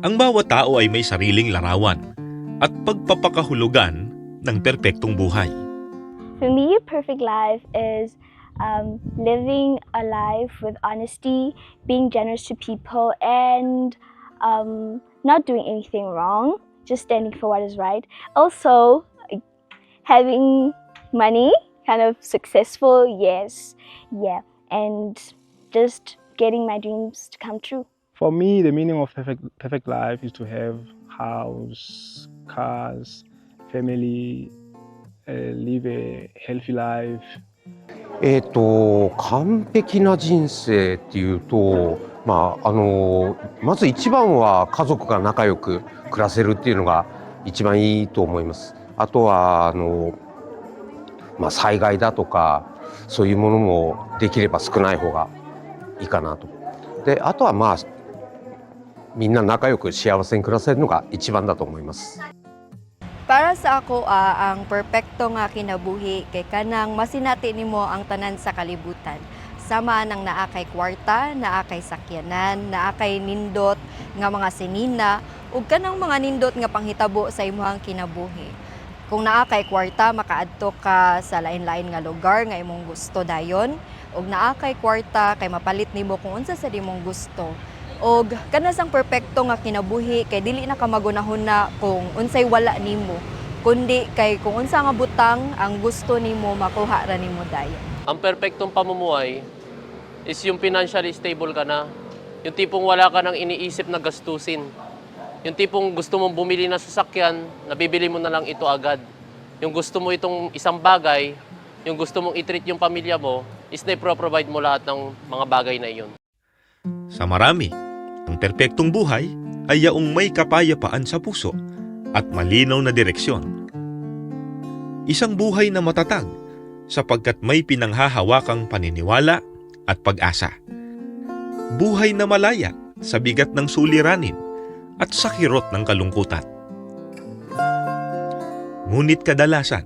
Ang bawat tao ay may sariling larawan at pagpapakahulugan ng perpektong buhay. For me, a perfect life is living a life with honesty, being generous to people, and not doing anything wrong, just standing for what is right. Also, having money, kind of successful, yes, yeah, and just getting my dreams to come true. For me, the meaning of perfect life is to have house, cars, family, live a healthy life. 完璧な人生っていうと、まず一番は家族が仲良く暮らせるっていうのが一番いいと思います。あとは災害だとかそういうものもできれば少ない方がいいかなと。で、あとはみんな仲良く幸せに暮らせるのが一番だと思います。Para sa ako, ang perpekto nga kinabuhi kay kanang masinati nimo ang tanan sa kalibutan. Sama nang naa kay kwarta, naa kay sakyanan, naa kay nindot nga mga sinina, ug kanang mga nindot nga panghitabo sa imong kinabuhi. Kung naa kay kwarta, makaadto ka sa lain-lain nga lugar nga imong gusto dayon, ug naa kay kwarta kay mapalit nimo kung unsa sa imong gusto. Og kanasang perpekto nga kinabuhi kay dili na ka magunahon na kung unsay wala nimo, kundi kay kung unsa nga butang ang gusto nimo makuha ra nimo dayon. Ang perpektong pamumuhay is yung financially stable ka na. Yung tipong wala ka nang iniisip na gastusin. Yung tipong gusto mong bumili ng sasakyan, nabibili mo na lang ito agad. Yung gusto mo itong isang bagay, yung gusto mong i-treat yung pamilya mo, is na-provide mo lahat ng mga bagay na iyon. Sa marami, ang perpektong buhay ay yaong may kapayapaan sa puso at malinaw na direksyon. Isang buhay na matatag sapagkat may pinanghahawakang paniniwala at pag-asa. Buhay na malaya sa bigat ng suliranin at sa kirot ng kalungkutan. Ngunit kadalasan,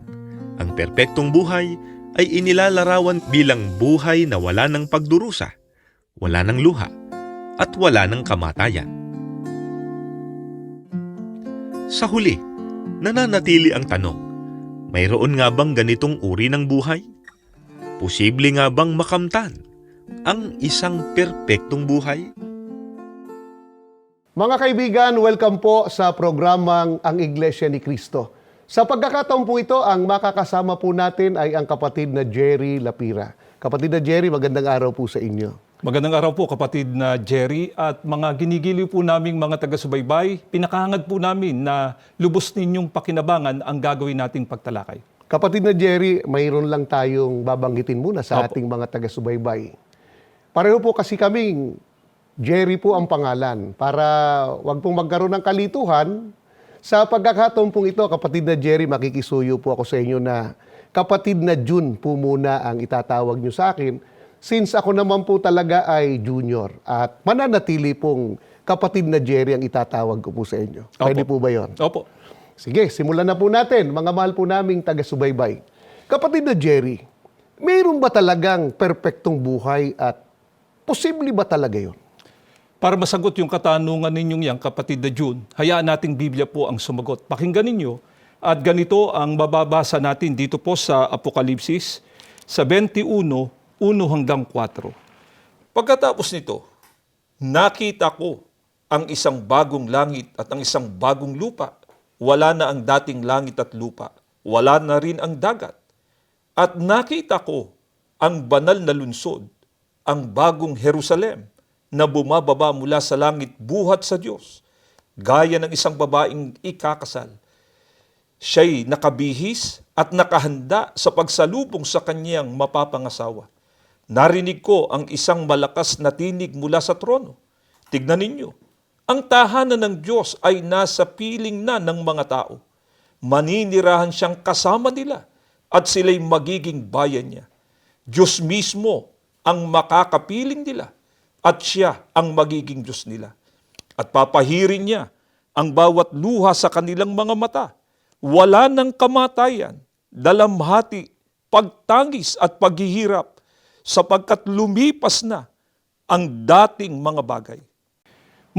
ang perpektong buhay ay inilalarawan bilang buhay na wala ng pagdurusa, wala ng luha, at wala ng kamatayan. Sa huli, nananatili ang tanong, mayroon nga bang ganitong uri ng buhay? Posible nga bang makamtan ang isang perpektong buhay? Mga kaibigan, welcome po sa programang Ang Iglesia ni Cristo. Sa pagkakataon po ito, ang makakasama po natin ay ang kapatid na Jerry Lapira. Kapatid na Jerry, magandang araw po sa inyo. Magandang araw po kapatid na Jerry at mga ginigiliw po naming mga taga-subaybay. Pinakahangad po namin na lubos ninyong pakinabangan ang gagawin nating pagtalakay. Kapatid na Jerry, mayroon lang tayong babanggitin muna sa ating mga taga-subaybay. Pareho po kasi kaming Jerry po ang pangalan para wag pong magkaroon ng kalituhan. Sa pagkakataon pong ito, kapatid na Jerry, makikisuyo po ako sa inyo na kapatid na June po muna ang itatawag nyo sa akin. Since ako naman po talaga ay junior at mananatili pong kapatid na Jerry ang itatawag ko po sa inyo. Pwede po ba yun? Opo. Sige, simulan na po natin, mga mahal po naming taga-subaybay. Kapatid na Jerry, mayroon ba talagang perpektong buhay at posible ba talaga yun? Para masagot yung katanungan ninyong yan, kapatid na June, hayaan nating Biblia po ang sumagot. Pakinggan ninyo at ganito ang mababasa natin dito po sa Apokalipsis sa 21:1 hanggang 4. Pagkatapos nito, nakita ko ang isang bagong langit at ang isang bagong lupa. Wala na ang dating langit at lupa. Wala na rin ang dagat. At nakita ko ang banal na lunsod, ang bagong Jerusalem, na bumababa mula sa langit buhat sa Diyos, gaya ng isang babaeng ikakasal. Siya'y nakabihis at nakahanda sa pagsalubong sa kanyang mapapangasawa. Narinig ko ang isang malakas na tinig mula sa trono. Tignan ninyo, ang tahanan ng Diyos ay nasa piling na ng mga tao. Maninirahan siyang kasama nila at sila'y magiging bayan niya. Diyos mismo ang makakapiling nila at siya ang magiging Diyos nila. At papahirin niya ang bawat luha sa kanilang mga mata. Wala ng kamatayan, dalamhati, pagtangis at paghihirap, sapagkat lumipas na ang dating mga bagay.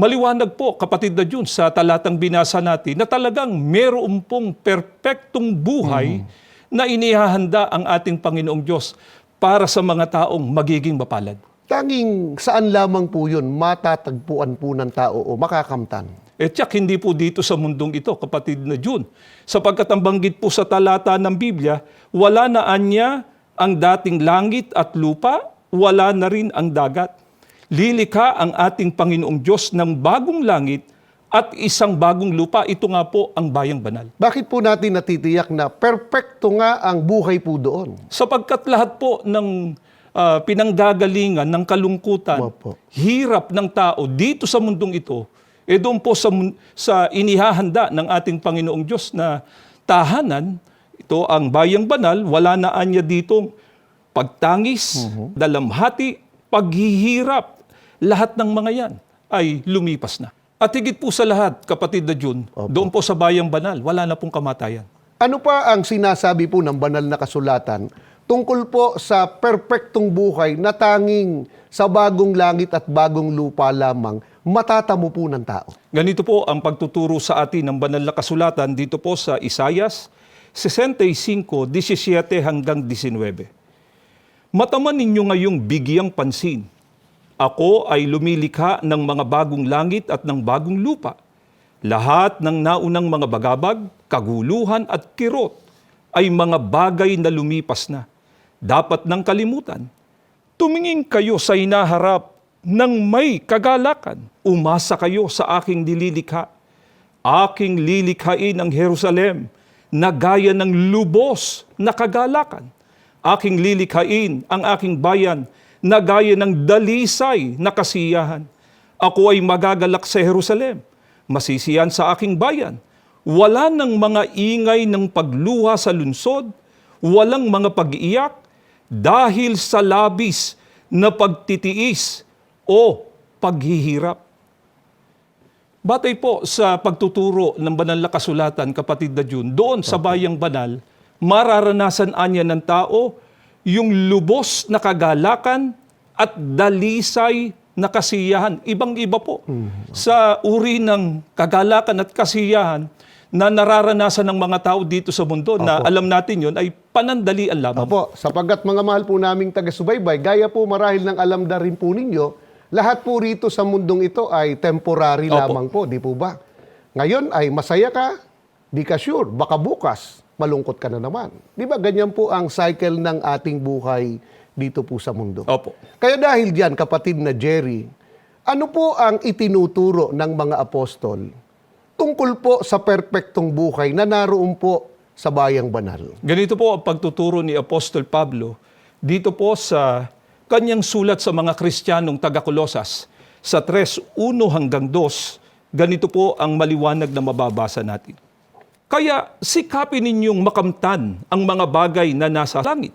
Maliwanag po, kapatid na Jun, sa talatang binasa natin na talagang meron pong perpektong buhay na inihahanda ang ating Panginoong Diyos para sa mga taong magiging mapalad. Tanging saan lamang po yun matatagpuan po ng tao o makakamtan? Tiyak hindi po dito sa mundong ito, kapatid na Jun. Sapagkat ang banggit po sa talata ng Biblia, wala na anya ang dating langit at lupa, wala na rin ang dagat. Lilikha ang ating Panginoong Diyos ng bagong langit at isang bagong lupa. Ito nga po ang bayang banal. Bakit po natin natitiyak na perpekto nga ang buhay po doon? Sapagkat lahat po ng pinanggagalingan ng kalungkutan, Opo. hirap ng tao dito sa mundong ito, doon po sa inihahanda ng ating Panginoong Diyos na tahanan, ito ang bayang banal, wala na anya ditong pagtangis, dalamhati, paghihirap, lahat ng mga yan ay lumipas na. At higit po sa lahat, kapatid na Jun, doon po sa bayang banal, wala na pong kamatayan. Ano pa ang sinasabi po ng banal na kasulatan tungkol po sa perpektong buhay na tanging sa bagong langit at bagong lupa lamang matatamo po ng tao? Ganito po ang pagtuturo sa atin ng banal na kasulatan dito po sa Isaias 65:17 hanggang 19. Mataman ninyo ngayong bigyang pansin. Ako ay lumilikha ng mga bagong langit at ng bagong lupa. Lahat ng naunang mga bagabag, kaguluhan at kirot ay mga bagay na lumipas na. Dapat nang kalimutan. Tumingin kayo sa hinaharap ng may kagalakan. Umasa kayo sa aking nililikha. Aking lilikhain ang Jerusalem na gaya ng lubos na kagalakan. Aking lilikhain ang aking bayan na gaya ng dalisay na kasiyahan. Ako ay magagalak sa Jerusalem, masisiyan sa aking bayan. Wala ng mga ingay ng pagluha sa lunsod, walang mga pag-iiyak, dahil sa labis na pagtitiis o paghihirap. Batay po sa pagtuturo ng banal na kasulatan, kapatid na Jun, doon sa bayang banal, mararanasan anya ng tao yung lubos na kagalakan at dalisay na kasiyahan. Ibang-iba po sa uri ng kagalakan at kasiyahan na nararanasan ng mga tao dito sa mundo na alam natin yun ay panandalian lamang. Opo, sapagkat mga mahal po naming taga-subaybay, gaya po marahil ng alam na rin po ninyo, lahat po rito sa mundong ito ay temporary lamang po, di po ba? Ngayon ay masaya ka, di ka sure, baka bukas, malungkot ka na naman. Di ba ganyan po ang cycle ng ating buhay dito po sa mundo? Opo. Kaya dahil dyan, kapatid na Jerry, ano po ang itinuturo ng mga apostol tungkol po sa perpektong buhay na naroon po sa bayang banal? Ganito po ang pagtuturo ni Apostol Pablo dito po sa kanyang sulat sa mga Kristiyanong taga-Kolosas sa 3:1 hanggang 2. Ganito po ang maliwanag na mababasa natin. Kaya sikapin ninyong makamtan ang mga bagay na nasa langit,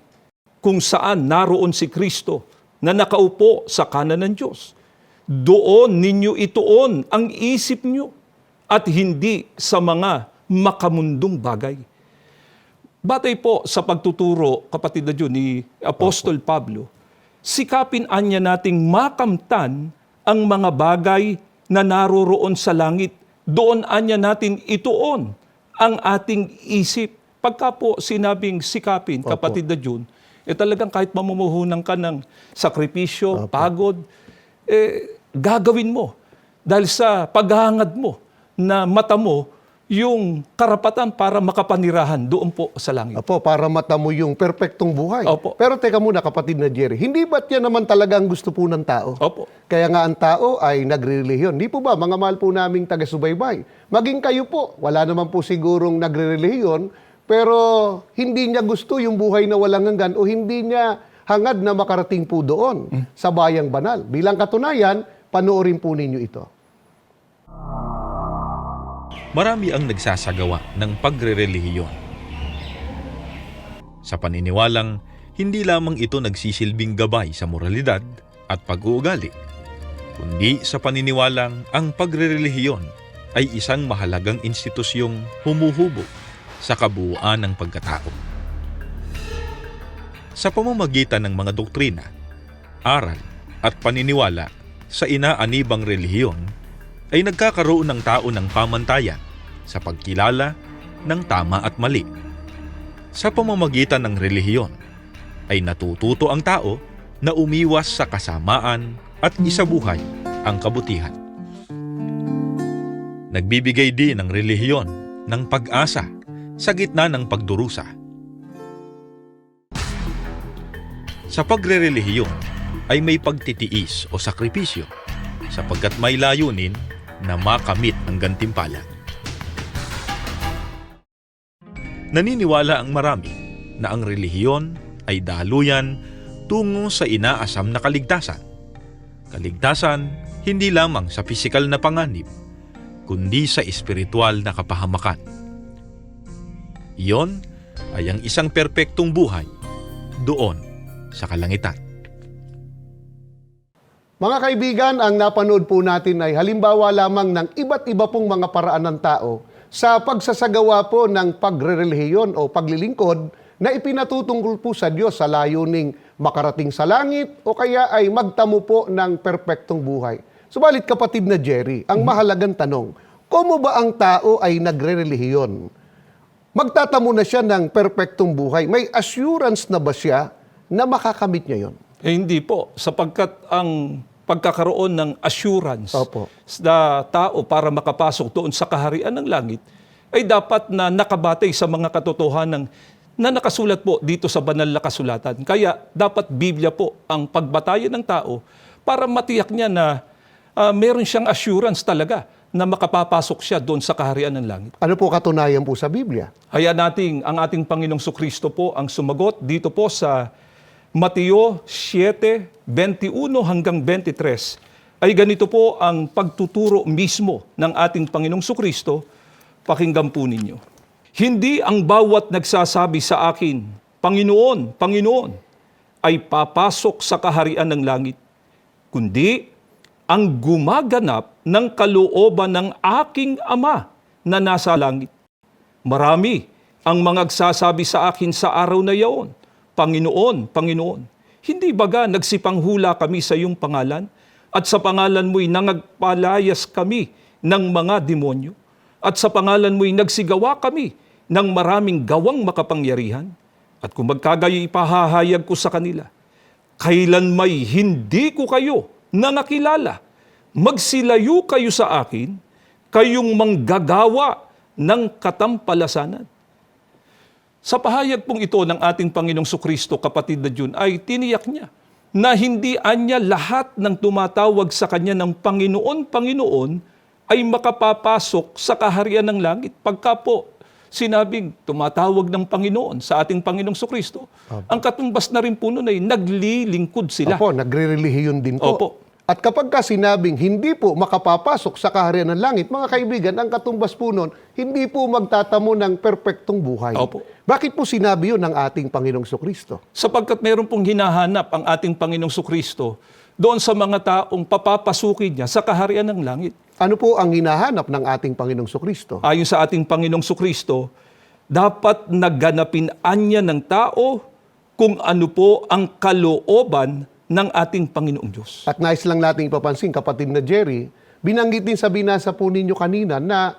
kung saan naroon si Kristo na nakaupo sa kanan ng Diyos. Doon ninyo ituon ang isip nyo at hindi sa mga makamundong bagay. Batay po sa pagtuturo, kapatid na Jun, ni Apostol Pablo, sikapin anya nating makamtan ang mga bagay na naroroon sa langit. Doon anya natin ituon ang ating isip. Pagka po sinabing sikapin, kapatid na Jun, talagang kahit mamumuhunan ka ng sakripisyo, pagod, gagawin mo. Dahil sa paghahangad mo na mata mo yung karapatan para makapanirahan doon po sa langit. Opo, para matamo yung perpektong buhay. Opo. Pero teka muna, kapatid na Jerry, hindi ba't yan naman talaga ang gusto po ng tao? Opo. Kaya nga ang tao ay nagre-relihiyon. Di po ba, mga mahal po naming taga-subaybay? Maging kayo po, wala naman po sigurong nagre-relihiyon, pero hindi niya gusto yung buhay na walang hanggan o hindi niya hangad na makarating po doon sa bayang banal. Bilang katunayan, panoorin po ninyo ito. Marami ang nagsasagawa ng pagre-relihiyon. Sa paniniwalang, hindi lamang ito nagsisilbing gabay sa moralidad at pag-uugali, kundi sa paniniwalang ang pagre-relihiyon ay isang mahalagang institusyong humuhubog sa kabuuan ng pagkatao. Sa pamamagitan ng mga doktrina, aral at paniniwala sa inaanibang relihiyon, ay nagkakaroon ng tao ng pamantayan sa pagkilala ng tama at mali. Sa pamamagitan ng relihiyon, ay natututo ang tao na umiwas sa kasamaan at isabuhay ang kabutihan. Nagbibigay din ang relihiyon ng pag-asa sa gitna ng pagdurusa. Sa pagrerelihiyon ay may pagtitiis o sakripisyo sapagkat may layunin na makamit ang gantimpala. Naniniwala ang marami na ang relihiyon ay daluyan tungo sa inaasam na kaligtasan. Kaligtasan hindi lamang sa pisikal na panganib, kundi sa espiritual na kapahamakan. Iyon ay ang isang perpektong buhay doon sa kalangitan. Mga kaibigan, ang napanood po natin ay halimbawa lamang ng iba't iba pong mga paraan ng tao sa pagsasagawa po ng pagrerelihiyon o paglilingkod na ipinatutungkol po sa Diyos sa layuning makarating sa langit o kaya ay magtamo po ng perpektong buhay. Subalit kapatid na Jerry, ang mahalagang tanong, kung ba ang tao ay nagrerelihiyon? Magtatamo na siya ng perpektong buhay. May assurance na ba siya na makakamit niya yon? Hindi po, sapagkat ang pagkakaroon ng assurance Opo. sa tao para makapasok doon sa kaharian ng langit ay dapat na nakabatay sa mga katotohanan na nakasulat po dito sa banal na kasulatan. Kaya dapat Biblia po ang pagbatayan ng tao para matiyak niya na meron siyang assurance talaga na makapapasok siya doon sa kaharian ng langit. Ano po katunayan po sa Biblia? Hayaan nating ang ating Panginoong Sukristo po ang sumagot dito po sa Mateo 7:21 hanggang 23. Ay ganito po ang pagtuturo mismo ng ating Panginoong Sukristo. Pakinggan po ninyo. Hindi ang bawat nagsasabi sa akin, Panginoon, Panginoon, ay papasok sa kaharian ng langit, kundi ang gumaganap ng kalooban ng aking Ama na nasa langit. Marami ang mga nagsasabi sa akin sa araw na iyon, Panginoon, Panginoon, hindi baga nagsipanghula kami sa iyong pangalan at sa pangalan mo'y nangagpalayas kami ng mga demonyo at sa pangalan mo'y nagsigawa kami ng maraming gawang makapangyarihan? At kung magkagayo ipahahayag ko sa kanila, kailan may hindi ko kayo na nakilala, magsilayo kayo sa akin, kayong manggagawa ng katampalasanan. Sa pahayag pong ito ng ating Panginoong Sukristo, kapatid na Jun, ay tiniyak niya na hindi anya lahat ng tumatawag sa kanya ng Panginoon, Panginoon ay makapapasok sa kaharian ng langit. Pagka po sinabing tumatawag ng Panginoon sa ating Panginoong Sukristo, ang katumbas na rin po nun ay naglilingkod sila. Opo, nagrerelihiyon din po. Opo. At kapag ka sinabing hindi po makapapasok sa kaharian ng langit, mga kaibigan, ang katumbas po nun, hindi po magtatamo ng perpektong buhay. Opo. Bakit po sinabi yun ng ating Panginoong Sukristo? Sapagkat meron pong hinahanap ang ating Panginoong Sukristo doon sa mga taong papapasukin niya sa kaharian ng langit. Ano po ang hinahanap ng ating Panginoong Sukristo? Ayon sa ating Panginoong Sukristo, dapat naganapin anya ng tao kung ano po ang kalooban ng ating Panginoong Diyos. At nais lang natin ipapansin, kapatid na Jerry, binanggit din sa binasa po ninyo kanina na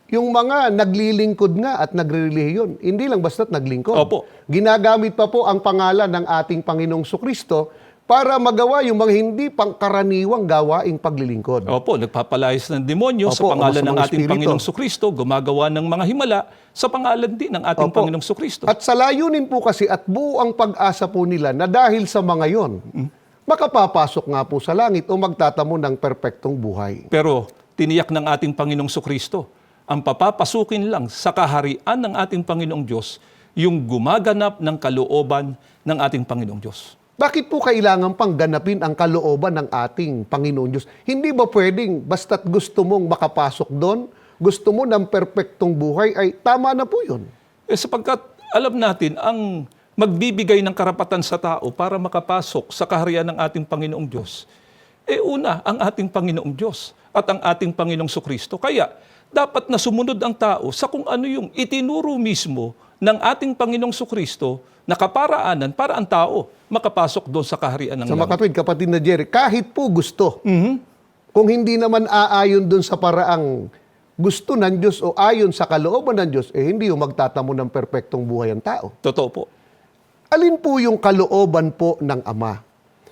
yung mga naglilingkod nga at nagrelihiyon, hindi lang basta't naglingkod. Opo. Ginagamit pa po ang pangalan ng ating Panginoong Sukristo para magawa yung mga hindi pangkaraniwang gawaing paglilingkod. Opo, nagpapalayas ng demonyo sa Opo, pangalan ang ng masamang ating espiritu. Panginoong Sukristo, gumagawa ng mga himala sa pangalan din ng ating Opo. Panginoong Sukristo. At sa layunin po kasi at buo ang pag-asa po nila na dahil sa mga yon, makapapasok nga po sa langit o magtatamo ng perpektong buhay. Pero tiniyak ng ating Panginoong Sukristo, ang papapasukin lang sa kaharian ng ating Panginoong Diyos, yung gumaganap ng kalooban ng ating Panginoong Diyos. Bakit po kailangan pang ganapin ang kalooban ng ating Panginoon Diyos? Hindi ba pwedeng basta't gusto mong makapasok doon, gusto mo ng perpektong buhay, ay tama na po yun? Sapagkat alam natin, ang magbibigay ng karapatan sa tao para makapasok sa kaharian ng ating Panginoong Diyos, una, ang ating Panginoong Diyos at ang ating Panginoong Sukristo. Kaya, dapat na sumunod ang tao sa kung ano yung itinuro mismo ng ating Panginoong Sukristo na kaparaanan para ang tao makapasok doon sa kaharian ng Sa langit. makatwid, kapatid na Jerry, kahit po gusto, Kung hindi naman aayon dun sa paraang gusto ng Diyos o ayon sa kalooban ng Diyos, hindi yung magtatamo ng perpektong buhay ang tao. Totoo po. Alin po yung kalooban po ng Ama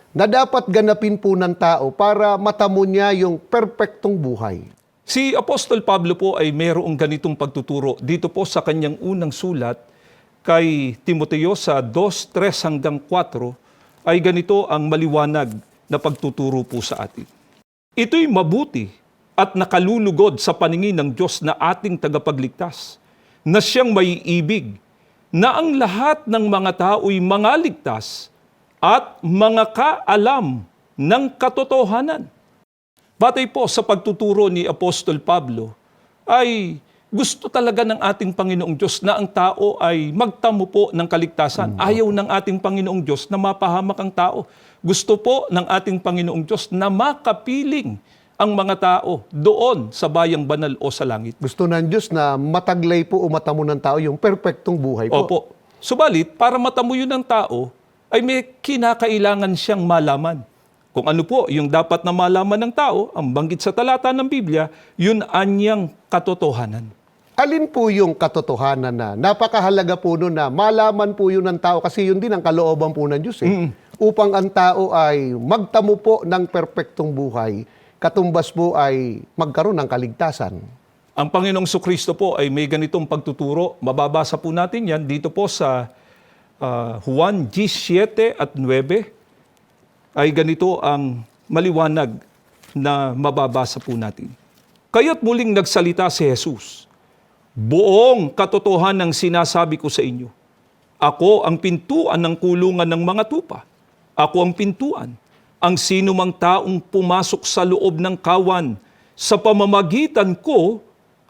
na dapat ganapin po ng tao para matamo niya yung perpektong buhay? Si Apostol Pablo po ay mayroong ganitong pagtuturo dito po sa kanyang unang sulat kay Timoteo sa 2:3 hanggang 4 ay ganito ang maliwanag na pagtuturo po sa atin. Ito'y mabuti at nakalulugod sa paningin ng Diyos na ating tagapagligtas, na siyang may ibig, na ang lahat ng mga tao'y mangaligtas at mga kaalam ng katotohanan. Batay po sa pagtuturo ni Apostol Pablo, ay gusto talaga ng ating Panginoong Diyos na ang tao ay magtamo po ng kaligtasan. Ayaw ng ating Panginoong Diyos na mapahamak ang tao. Gusto po ng ating Panginoong Diyos na makapiling ang mga tao doon sa bayang banal o sa langit. Gusto ng Diyos na mataglay po o matamo ng tao yung perpektong buhay po. Opo. Subalit, para matamo yun ng tao, ay may kinakailangan siyang malaman. Kung ano po yung dapat na malaman ng tao, ang banggit sa talata ng Biblia, yun anyang katotohanan. Alin po yung katotohanan na napakahalaga po nun na malaman po yun ng tao kasi yun din ang kalooban po ng Diyos upang ang tao ay magtamo po ng perpektong buhay, katumbas po ay magkaroon ng kaligtasan. Ang Panginoong Sukristo po ay may ganitong pagtuturo. Mababasa po natin yan dito po sa Juan 17 at 9. Ay ganito ang maliwanag na mababasa po natin. Kaya't muling nagsalita si Jesus, buong katotohanan ang sinasabi ko sa inyo. Ako ang pintuan ng kulungan ng mga tupa. Ako ang pintuan. Ang sinumang taong pumasok sa loob ng kawan sa pamamagitan ko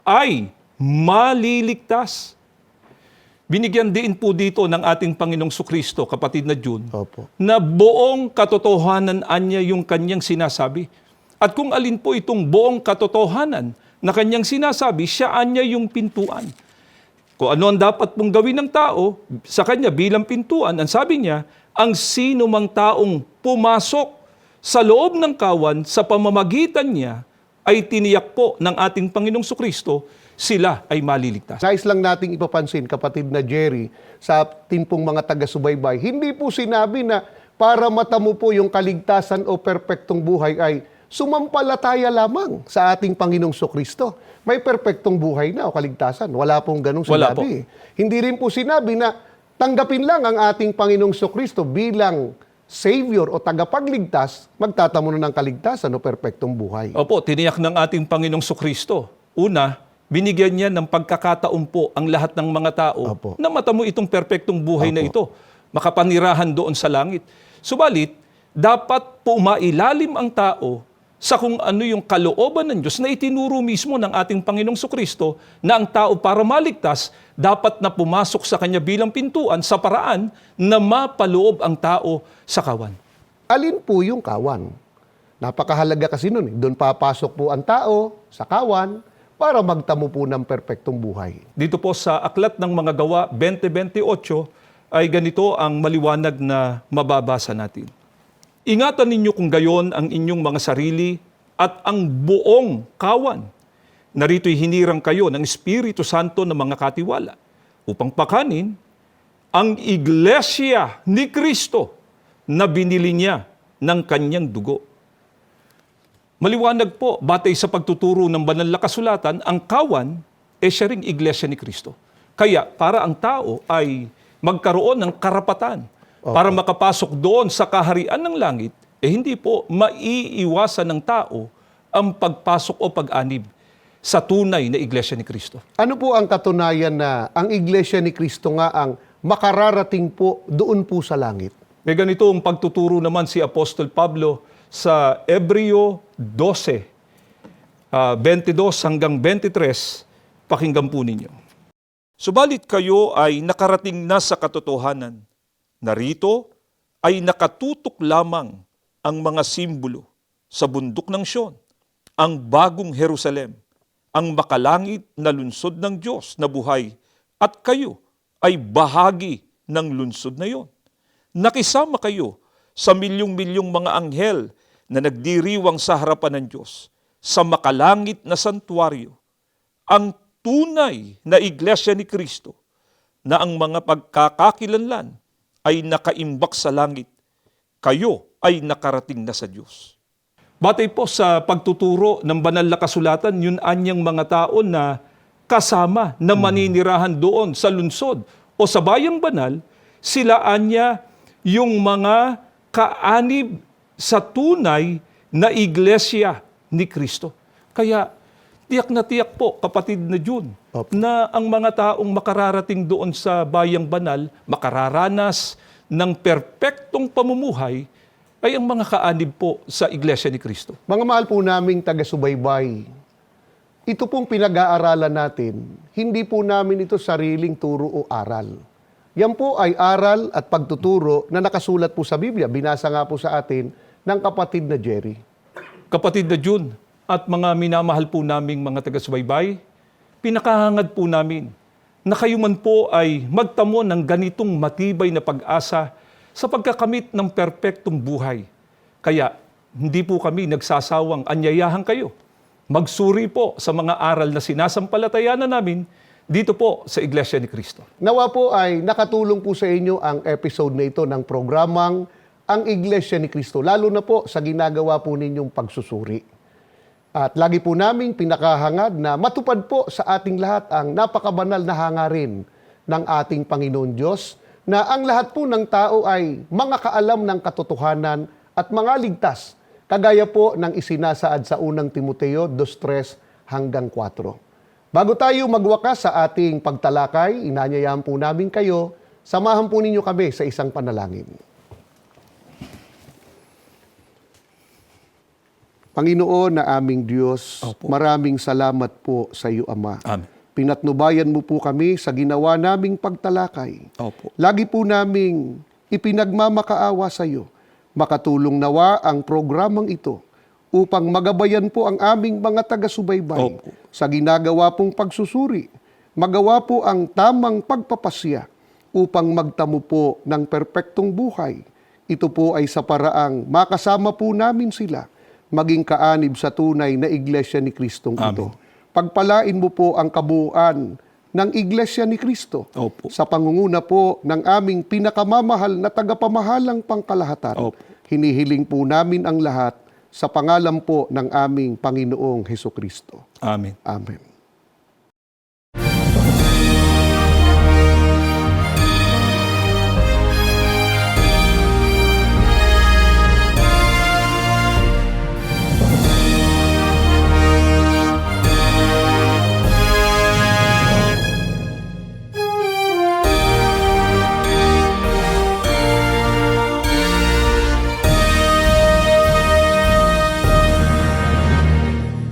ay maliligtas. Binigyan din po dito ng ating Panginoong Sukristo, kapatid na June, Opo. na buong katotohanan anya yung kanyang sinasabi. At kung alin po itong buong katotohanan na kanyang sinasabi, siya anya yung pintuan. Kung ano ang dapat pong gawin ng tao sa kanya bilang pintuan, ang sabi niya, ang sino mang taong pumasok sa loob ng kawan sa pamamagitan niya ay tiniyak po ng ating Panginoong Sukristo, sila ay maliligtas. Nais lang nating ipapansin, kapatid na Jerry, sa ating pong mga taga-subaybay, hindi po sinabi na para matamo po yung kaligtasan o perpektong buhay ay sumampalataya lamang sa ating Panginoong Sukristo. May perpektong buhay na o kaligtasan. Wala pong ganong Wala sinabi. Hindi rin po sinabi na tanggapin lang ang ating Panginoong Sukristo bilang Savior o tagapagligtas, magtatamo na ng kaligtasan o perpektong buhay. Opo, tiniyak ng ating Panginoong Sukristo. Una, binigyan niya ng pagkakataon po ang lahat ng mga tao Opo. na matamo itong perpektong buhay na Opo. ito. Makapanirahan doon sa langit. Subalit, dapat po mailalim ang tao sa kung ano yung kalooban ng Diyos na itinuro mismo ng ating Panginoong Sukristo na ang tao para maligtas, dapat na pumasok sa Kanya bilang pintuan sa paraan na mapaloob ang tao sa kawan. Alin po yung kawan? Napakahalaga kasi nun. Doon papasok po ang tao sa kawan para magtamo po ng perpektong buhay. Dito po sa Aklat ng Mga Gawa 20:28 ay ganito ang maliwanag na mababasa natin. Ingatan ninyo kung gayon ang inyong mga sarili at ang buong kawan. Narito'y hinirang kayo ng Espiritu Santo ng mga katiwala upang pakanin ang iglesia ni Kristo na binili niya ng kanyang dugo. Maliwanag po, batay sa pagtuturo ng banal na kasulatan, ang kawan siya ring iglesia ni Kristo. Kaya para ang tao ay magkaroon ng karapatan para makapasok doon sa kaharian ng langit, hindi po maiiwasan ng tao ang pagpasok o pag-anib sa tunay na iglesia ni Kristo. Ano po ang katunayan na ang iglesia ni Kristo nga ang makararating po doon po sa langit? May ganitong pagtuturo naman si Apostol Pablo sa Hebreo 12, 22 hanggang 23, pakinggan po ninyo. Subalit kayo ay nakarating na sa katotohanan. Narito ay nakatutok lamang ang mga simbolo sa bundok ng Sion, ang bagong Jerusalem, ang makalangit na lungsod ng Diyos na buhay, at kayo ay bahagi ng lungsod na iyon. Nakisama kayo sa milyong-milyong mga anghel na nagdiriwang sa harapan ng Diyos sa makalangit na santuaryo, ang tunay na iglesia ni Kristo na ang mga pagkakakilanlan ay nakaimbak sa langit, kayo ay nakarating na sa Diyos. Batay po sa pagtuturo ng banal na kasulatan, yun anyang mga tao na kasama na maninirahan doon sa lungsod o sa bayang banal, sila anya yung mga kaanib sa tunay na iglesia ni Kristo. Kaya tiyak na tiyak po, kapatid na June, na ang mga taong makararating doon sa bayang banal, makararanas ng perpektong pamumuhay, ay ang mga kaanib po sa iglesia ni Kristo. Mga mahal po naming taga-subaybay, ito pong pinag-aaralan natin, hindi po namin ito sariling turo o aral. Yan po ay aral at pagtuturo na nakasulat po sa Biblia. Binasa nga po sa atin ng kapatid na Jerry. Kapatid na June at mga minamahal po naming mga taga-subaybay, pinakahangad po namin na kayo man po ay magtamo ng ganitong matibay na pag-asa sa pagkakamit ng perpektong buhay. Kaya hindi po kami nagsasawang anyayahan kayo. Magsuri po sa mga aral na sinasampalatayanan namin dito po sa Iglesia ni Cristo. Nawa po ay nakatulong po sa inyo ang episode na ito ng programang Ang Iglesia ni Cristo, lalo na po sa ginagawa po ninyong pagsusuri. At lagi po naming pinakahangad na matupad po sa ating lahat ang napakabanal na hangarin ng ating Panginoon Diyos, na ang lahat po ng tao ay mga kaalam ng katotohanan at mga ligtas, kagaya po ng isinasaad sa unang Timoteo 2:3 hanggang 4. Bago tayo magwakas sa ating pagtalakay, inanyayahan po namin kayo, samahan po ninyo kami sa isang panalangin. Panginoon na aming Diyos, Opo. maraming salamat po sa iyo, Ama. Amen. Pinatnubayan mo po kami sa ginawa naming pagtalakay. Opo. Lagi po naming ipinagmamakaawa sa iyo. Makatulong nawa ang programang ito upang magabayan po ang aming mga taga-subaybay Opo. sa ginagawa pong pagsusuri. Magawa po ang tamang pagpapasya upang magtamo po ng perpektong buhay. Ito po ay sa paraang makasama po namin sila maging kaanib sa tunay na iglesia ni Kristong ito. Pagpalain mo po ang kabuuan ng iglesia ni Kristo Opo. sa pangunguna po ng aming pinakamamahal na tagapamahalang pangkalahatan. Opo. Hinihiling po namin ang lahat sa pangalan po ng aming Panginoong Hesukristo. Amen. Amen.